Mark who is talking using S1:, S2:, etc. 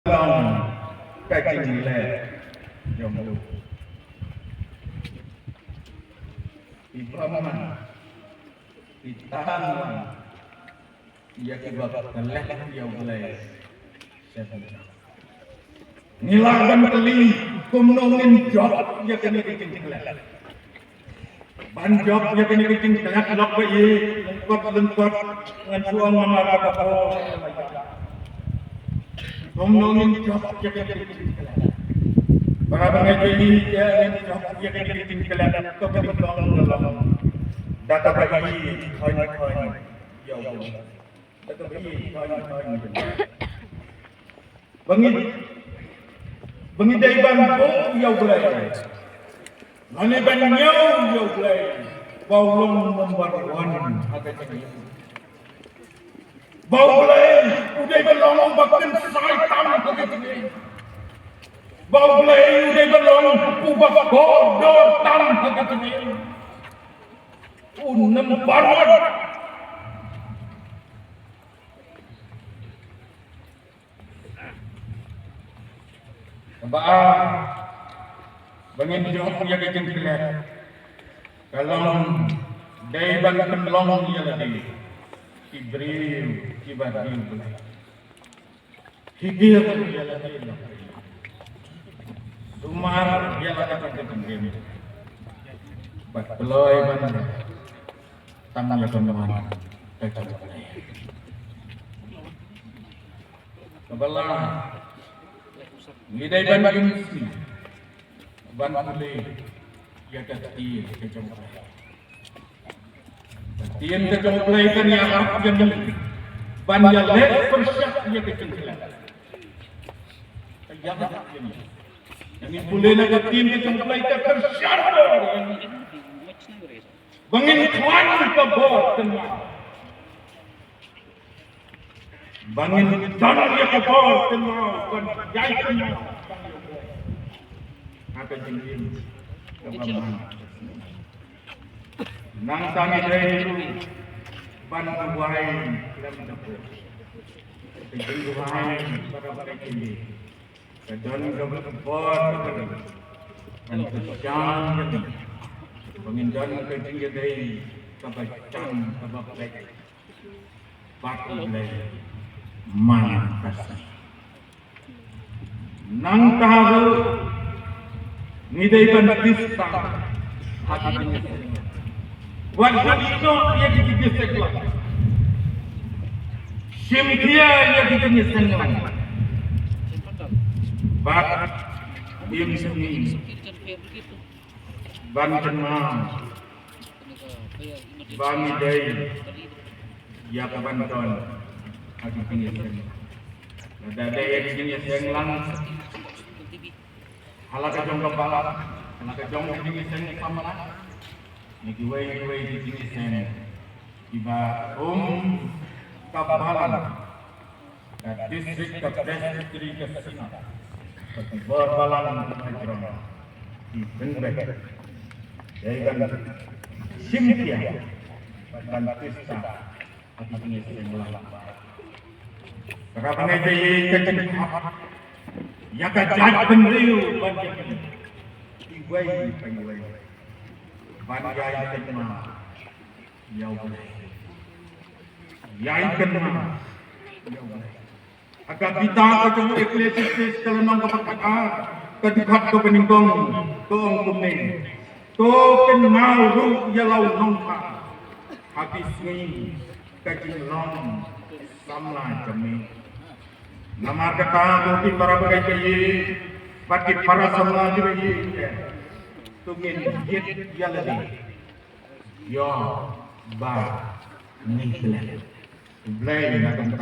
S1: long catching lead yang lu ibaman ditahan ia kebab lead yang boleh ngilagan keli kumnongin job ia kena bikin lead ban job ia kena bikin lead lok bayi lengkap ngan suang mama apa ngomongin job ya kan para pengaji ya job ya kan tinggalan to berkembang dalam data bagi koin ya Allah data bagi koin bangi dai ban ko ya ulai mane ban nyau ya ulai baulung membarwan agak tinggi Baulay, udah berlong bahkan syaitan begitu. Baulay udah berlong ubah bodoh tan begitu. Unem barwan. Kebaan, bangin jauh ya kecil kelihatan. Kalau day ban penlong ya lagi. Ibril Ibrahim higir dia lagi Umar dia lagi terjadi bat peloy ban tangan ya teman kebelah lidai ban bagi ban boleh ya kati kecomplay Tien kecomplay kan yang banyak lek persyak dia kecengkelan. Kayak yang boleh nak tien kecomplay kan persyak. Bangin tuan ke bawah tengah. Bangin tuan dia ke bawah tengah. Kan jai tengah. Apa jengin? Kebaman. Nang tangi dari itu ban buai dalam dapur. Bikin buai pada ini. Kadang double pot dan kejang jadi. Penginjan kejing dari kabacang kabak lek. Batu lek mana kasih. Nang tahu nidai ban pista hatinya. Wajib itu ia dijelaskan lagi. Simkia ia dijelaskan lagi. Bak diam sini. Banten mah. Bami day. Ya kebanton. Aku dijelaskan. Ada yang dijelaskan lang. Halaka jong kepala. Halaka jong dijelaskan pamalan. Nikiway di sini sen, iba kabalan, distrik kedestri kesina, berbalan hijrah, di Benbek, dengan Simkia, dan Pista, hati ini sen melalak. Kerana jadi kecil, ya kejat bendriu banyak, iway pengiway. Banjai kenma, ya boleh. Yai kenma, ya boleh. Agak kita kacung eklesis kalau nong kepakaan, kedikat ke peningkong, tong kuning, to kenal ru ya lau nongka, habis ni kacung long samla jami. Nama kata mungkin para pekerja, bagi para samla juga tungin hit ya lagi yo ba ni kelen blay na kang